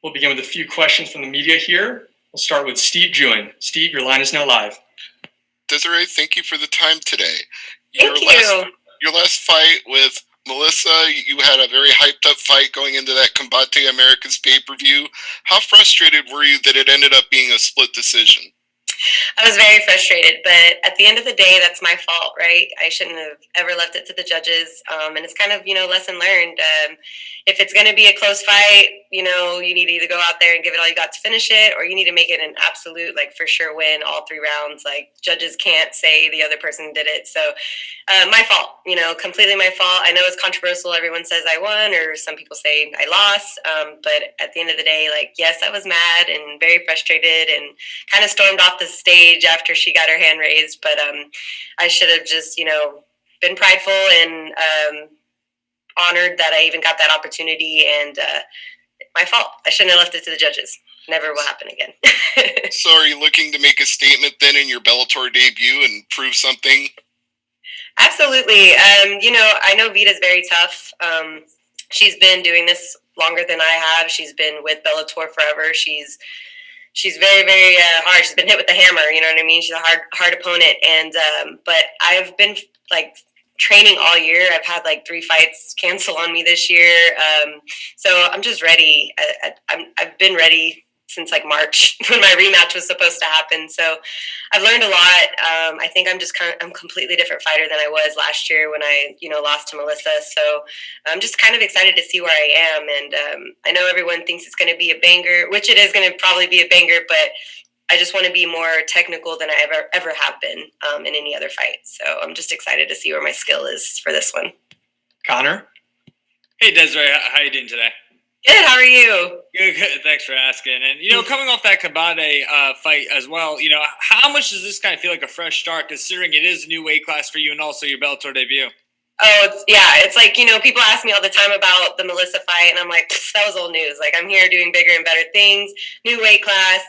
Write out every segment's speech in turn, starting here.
We'll begin with a few questions from the media here. We'll start with Steve Jewin. Steve, your line is now live. Desiree, thank you for the time today. Thank you. Your last fight with Melissa, you had a very hyped up fight going into that Combate Americas pay-per-view. How frustrated were you that it ended up being a split decision? I was very frustrated, but at the end of the day, that's my fault, right? I shouldn't have ever left it to the judges, and it's kind of, lesson learned. If it's going to be a close fight, you need to either go out there and give it all you got to finish it, or you need to make it an absolute, for sure win all 3 rounds. Judges can't say the other person did it. So my fault, completely my fault. I know it's controversial. Everyone says I won, or some people say I lost. But at the end of the day, yes, I was mad and very frustrated and kind of stormed off the stage after she got her hand raised. But I should have just, been prideful and honored that I even got that opportunity, and my fault. I shouldn't have left it to the judges. Never will happen again. So are you looking to make a statement then in your Bellator debut and prove something? Absolutely. I know Vita's very tough. She's been doing this longer than I have. She's been with Bellator forever. She's very, very hard. She's been hit with the hammer. You know what I mean? She's a hard opponent. And but I've been training all year. I've had 3 fights cancel on me this year. So I'm just ready. I've been ready since March when my rematch was supposed to happen. So I've learned a lot. I think I'm a completely different fighter than I was last year when I, lost to Melissa. So I'm just kind of excited to see where I am. And I know everyone thinks it's going to be a banger, which it is going to probably be a banger, but I just want to be more technical than I ever have been in any other fight. So I'm just excited to see where my skill is for this one. Connor? Hey, Desiree. How are you doing today? Good. How are you? Good. Thanks for asking. And, coming off that Combate fight as well, how much does this kind of feel like a fresh start, considering it is a new weight class for you and also your Bellator debut? Oh, it's people ask me all the time about the Melissa fight, and I'm like, that was old news. I'm here doing bigger and better things, new weight class,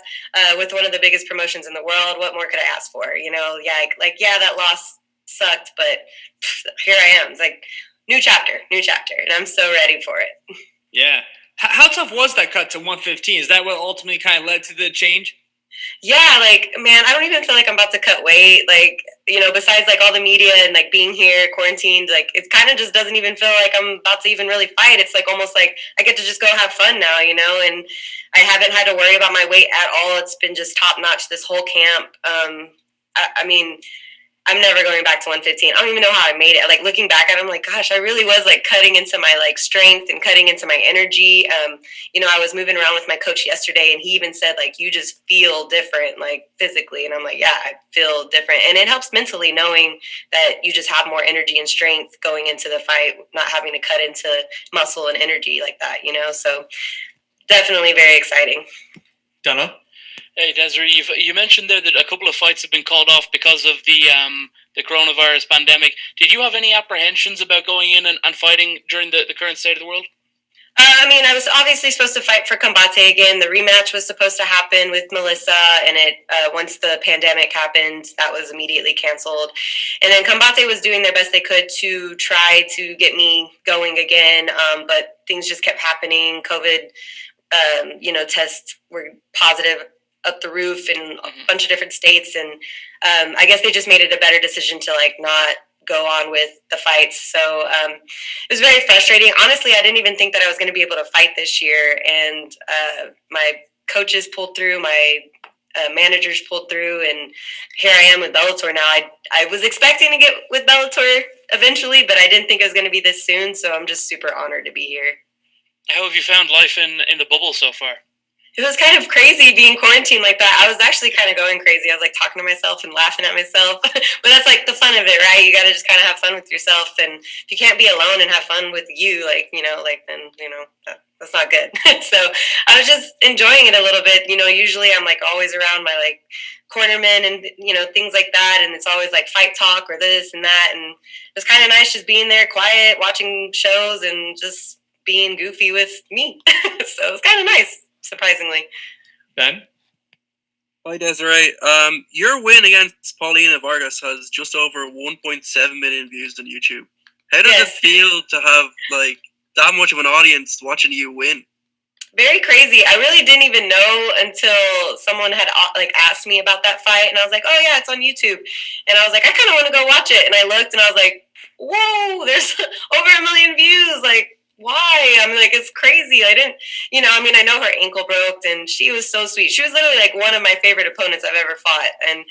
with one of the biggest promotions in the world. What more could I ask for? That loss sucked, but here I am. It's new chapter, and I'm so ready for it. Yeah. How tough was that cut to 115? Is that what ultimately kind of led to the change? Yeah, man, I don't even feel like I'm about to cut weight. Besides all the media and being here quarantined, it kind of just doesn't even feel like I'm about to even really fight. It's almost like I get to just go have fun now, and I haven't had to worry about my weight at all. It's been just top notch this whole camp. I mean, I'm never going back to 115. I don't even know how I made it. Looking back at it, I'm like, gosh, I really was cutting into my strength and cutting into my energy. I was moving around with my coach yesterday, and he even said you just feel different physically. And I'm like, yeah, I feel different. And it helps mentally knowing that you just have more energy and strength going into the fight, not having to cut into muscle and energy like that, So definitely very exciting. Donna? Hey, Desiree, you mentioned there that a couple of fights have been called off because of the coronavirus pandemic. Did you have any apprehensions about going in and fighting during the current state of the world? I was obviously supposed to fight for Combate again. The rematch was supposed to happen with Melissa, and once the pandemic happened, that was immediately canceled. And then Combate was doing their best they could to try to get me going again, but things just kept happening. COVID, tests were positive up the roof in a bunch of different states, and I guess they just made it a better decision to not go on with the fights. So it was very frustrating. Honestly, I didn't even think that I was going to be able to fight this year, and my coaches pulled through, my managers pulled through, and here I am with Bellator now. I was expecting to get with Bellator eventually, but I didn't think it was going to be this soon, so I'm just super honored to be here. How have you found life in the bubble so far? It was kind of crazy being quarantined like that. I was actually kind of going crazy. I was talking to myself and laughing at myself. But that's the fun of it, right? You got to just kind of have fun with yourself. And if you can't be alone and have fun with you, then, that's not good. So I was just enjoying it a little bit. Usually I'm always around my cornermen and, things like that. And it's always fight talk or this and that. And it was kind of nice just being there quiet, watching shows and just being goofy with me. So it was kind of nice. Surprisingly. Ben? Hi, Desiree. Your win against Paulina Vargas has just over 1.7 million views on YouTube. How does it feel to have that much of an audience watching you win? very crazy. I really didn't even know until someone had like asked me about that fight, and I was like, "Oh yeah, it's on YouTube." And I was like, "I kind of want to go watch it." And I looked, and I was like, "Whoa, there's over 1 million views!" Like, why? I'm like, it's crazy. I didn't, I mean, I know her ankle broke, and she was so sweet. She was literally like one of my favorite opponents I've ever fought, and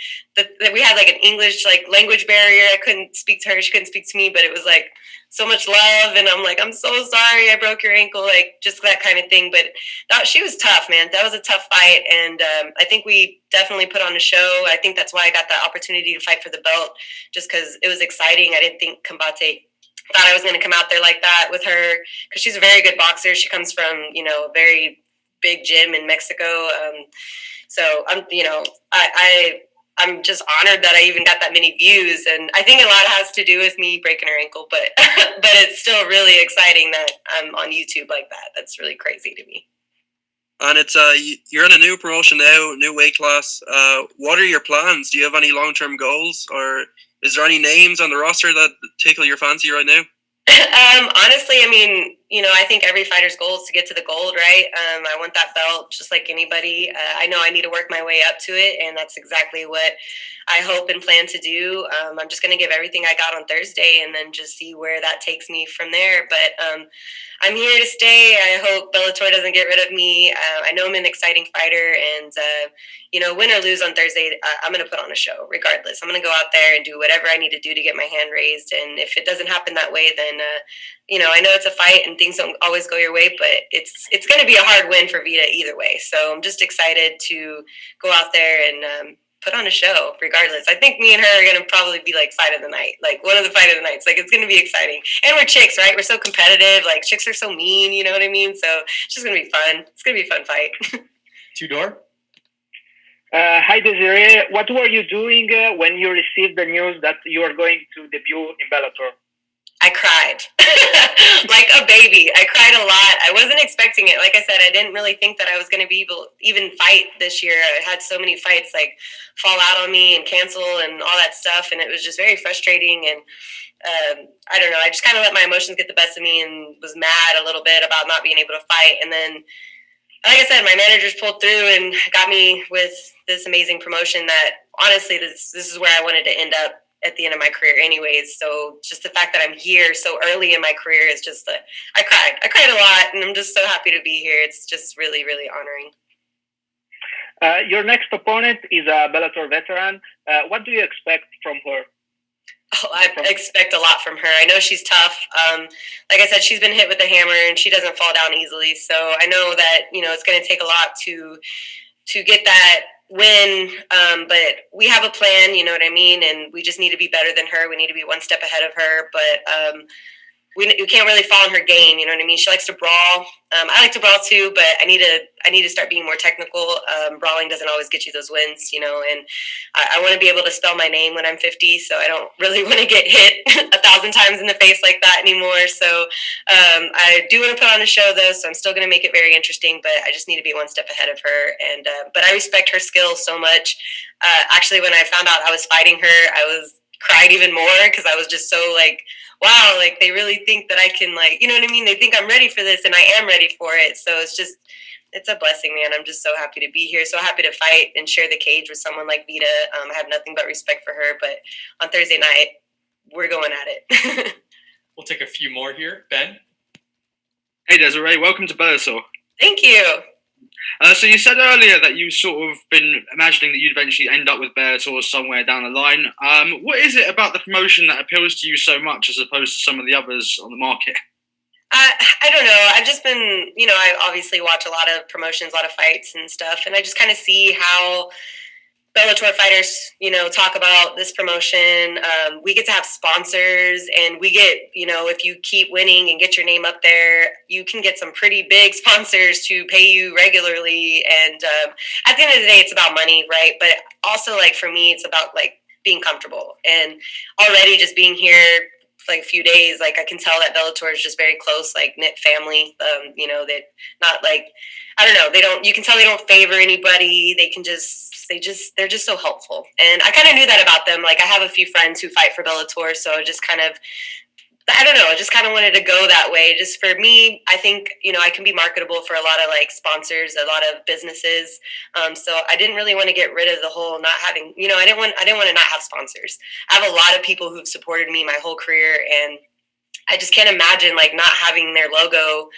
we had like an English like language barrier. I couldn't speak to her; she couldn't speak to me, but it was like so much love, and I'm like, I'm so sorry I broke your ankle, like just that kind of thing. But she was tough, man. That was a tough fight, and I think we definitely put on a show. I think that's why I got the opportunity to fight for the belt, just because it was exciting. I didn't think Combate thought I was going to come out there like that with her, because she's a very good boxer. She comes from a very big gym in Mexico. So I'm just honored that I even got that many views, and I think a lot has to do with me breaking her ankle, but but it's still really exciting that I'm on YouTube like that. That's really crazy to me. And it's you're in a new promotion now, new weight class. What are your plans? Do you have any long-term goals, or is there any names on the roster that tickle your fancy right now? Honestly, I mean, I think every fighter's goal is to get to the gold, right? I want that belt just like anybody. I know I need to work my way up to it, and that's exactly what I hope and plan to do. I'm just going to give everything I got on Thursday and then just see where that takes me from there. But I'm here to stay. I hope Bellator doesn't get rid of me. I know I'm an exciting fighter, and win or lose on Thursday, I'm going to put on a show regardless. I'm going to go out there and do whatever I need to do to get my hand raised. And if it doesn't happen that way, then I know it's a fight and things don't always go your way, but it's going to be a hard win for Vita either way. So I'm just excited to go out there and put on a show regardless. I think me and her are going to probably be like fight of the night, like one of the fight of the nights. Like, it's going to be exciting. And we're chicks, right? We're so competitive. Like, chicks are so mean, you know what I mean? So it's just going to be fun. It's going to be a fun fight. Tudor? Hi, Desiree. What were you doing when you received the news that you are going to debut in Bellator? I cried like a baby. I cried a lot. I wasn't expecting it. Like I said, I didn't really think that I was going to be able to even fight this year. I had so many fights like fall out on me and cancel and all that stuff, and it was just very frustrating. And I don't know. I just kind of let my emotions get the best of me and was mad a little bit about not being able to fight. And then, like I said, my managers pulled through and got me with this amazing promotion that honestly, this is where I wanted to end up at the end of my career anyways. So just the fact that I'm here so early in my career is just I cried a lot, and I'm just so happy to be here. It's just really, really honoring. Your next opponent is a Bellator veteran. What do you expect from her? Oh, I expect a lot from her. I know she's tough. Like I said, she's been hit with a hammer, and she doesn't fall down easily. So I know that it's going to take a lot to get that win, but we have a plan, you know what I mean, and we just need to be better than her. We need to be one step ahead of her, but we can't really fall in her game, you know what I mean? She likes to brawl. I like to brawl too, but I need to start being more technical. Brawling doesn't always get you those wins, and I want to be able to spell my name when I'm 50, so I don't really want to get hit 1,000 times in the face like that anymore. So I do want to put on a show, though, so I'm still going to make it very interesting, but I just need to be one step ahead of her. And but I respect her skill so much. Actually, when I found out I was fighting her, I cried even more, because I was just so like, wow, like they really think that I can, like, you know what I mean? They think I'm ready for this, and I am ready for it. So it's a blessing, man. I'm just so happy to be here, so happy to fight and share the cage with someone like Vita. I have nothing but respect for her, but on Thursday night, we're going at it. We'll take a few more here. Ben? Hey, Desiree. Welcome to Bellator. Thank you. So you said earlier that you sort of been imagining that you'd eventually end up with Bellator somewhere down the line. What is it about the promotion that appeals to you so much as opposed to some of the others on the market? I don't know. I've just been, I obviously watch a lot of promotions, a lot of fights and stuff, and I just kind of see how Bellator fighters, talk about this promotion. We get to have sponsors, and we get, if you keep winning and get your name up there, you can get some pretty big sponsors to pay you regularly. And at the end of the day, it's about money, right? But also, like, for me, it's about, like, being comfortable. And already just being here for like a few days, like, I can tell that Bellator is just very close, like, knit family. That not like, I don't know, you can tell they don't favor anybody. They're just so helpful. And I kind of knew that about them. Like, I have a few friends who fight for Bellator, so just kind of, I don't know. I just kind of wanted to go that way. Just for me, I think, I can be marketable for a lot of like sponsors, a lot of businesses. So I didn't really want to get rid of the whole not having, I didn't want to not have sponsors. I have a lot of people who've supported me my whole career, and I just can't imagine like not having their logo,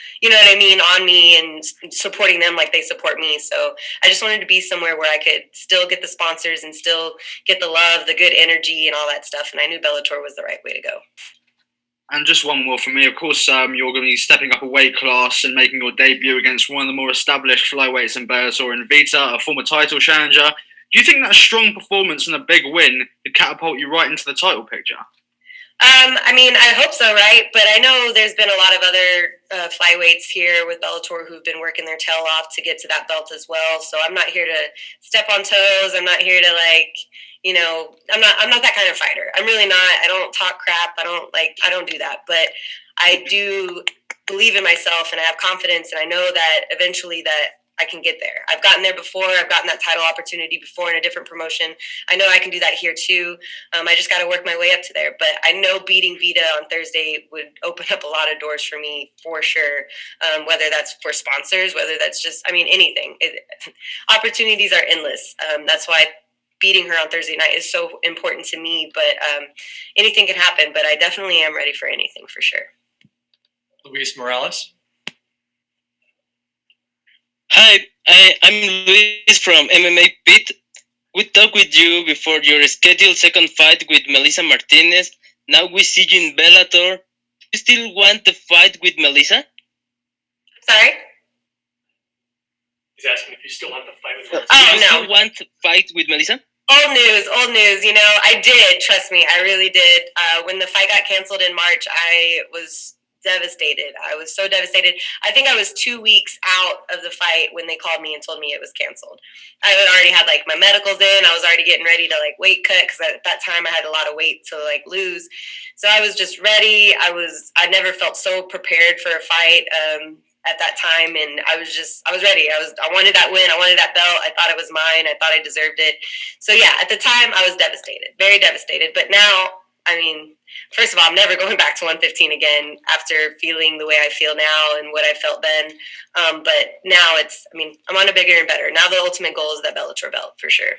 on me and supporting them like they support me. So I just wanted to be somewhere where I could still get the sponsors and still get the love, the good energy and all that stuff. And I knew Bellator was the right way to go. And just one more from me. Of course, you're going to be stepping up a weight class and making your debut against one of the more established flyweights in Bellator in Vita, a former title challenger. Do you think that strong performance and a big win could catapult you right into the title picture? I hope so, right? But I know there's been a lot of other flyweights here with Bellator who've been working their tail off to get to that belt as well. So I'm not here to step on toes. I'm not here to I'm not that kind of fighter. I'm really not. I don't talk crap. I don't do that. But I do believe in myself, and I have confidence, and I know that eventually that I can get there. I've gotten there before. I've gotten that title opportunity before in a different promotion. I know I can do that here too. I just got to work my way up to there. But I know beating Vita on Thursday would open up a lot of doors for me for sure. Whether that's for sponsors, whether that's just, anything. Opportunities are endless. That's why beating her on Thursday night is so important to me. But anything can happen. But I definitely am ready for anything for sure. Luis Morales. Hi, I'm Luis from MMA Pit. We talked with you before your scheduled second fight with Melissa Martinez. Now we see you in Bellator. Do you still want to fight with Melissa? Sorry? He's asking if you still want the fight with Melissa. Oh, Do you still want to fight with Melissa? Old news. I did, trust me, I really did. When the fight got canceled in March, I was devastated. I was so devastated. I think I was 2 weeks out of the fight when they called me and told me it was canceled. I had already had my medicals in. I was already getting ready to weight cut because at that time I had a lot of weight to lose. So I was just ready. I never felt so prepared for a fight at that time, and I was ready. I wanted that win. I wanted that belt. I thought it was mine. I thought I deserved it. So yeah, at the time I was devastated, very devastated. But now, first of all, I'm never going back to 115 again after feeling the way I feel now and what I felt then. But now I'm on a bigger and better. Now the ultimate goal is that Bellator belt for sure.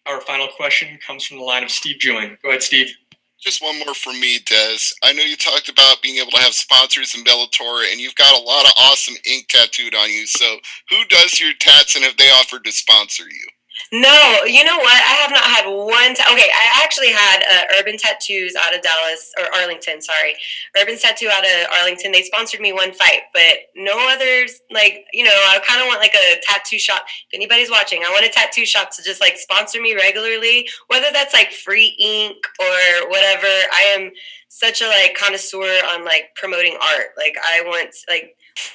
Our final question comes from the line of Steve Jewing. Go ahead, Steve. Just one more from me, Des. I know you talked about being able to have sponsors in Bellator, and you've got a lot of awesome ink tattooed on you. So who does your tats, and have they offered to sponsor you? No, you know what? I have not had one. Okay, I actually had Urban Tattoos out of Dallas, or Arlington, sorry. Urban Tattoo out of Arlington. They sponsored me one fight, but no others. I kind of want a tattoo shop. If anybody's watching, I want a tattoo shop to just sponsor me regularly, whether that's free ink or whatever. I am such a connoisseur on promoting art. I want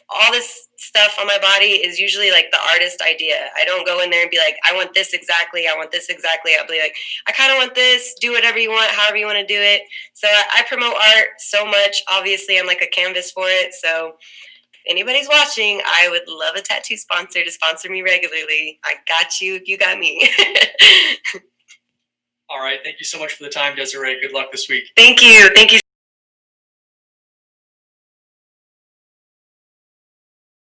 all this stuff on my body is usually the artist idea. I don't go in there and be I want this exactly. I want this exactly. I'll be I kind of want this. Do whatever you want, however you want to do it. So I promote art so much. Obviously, I'm a canvas for it. So if anybody's watching, I would love a tattoo sponsor to sponsor me regularly. I got you if you got me. All right. Thank you so much for the time, Desiree. Good luck this week. Thank you. Thank you.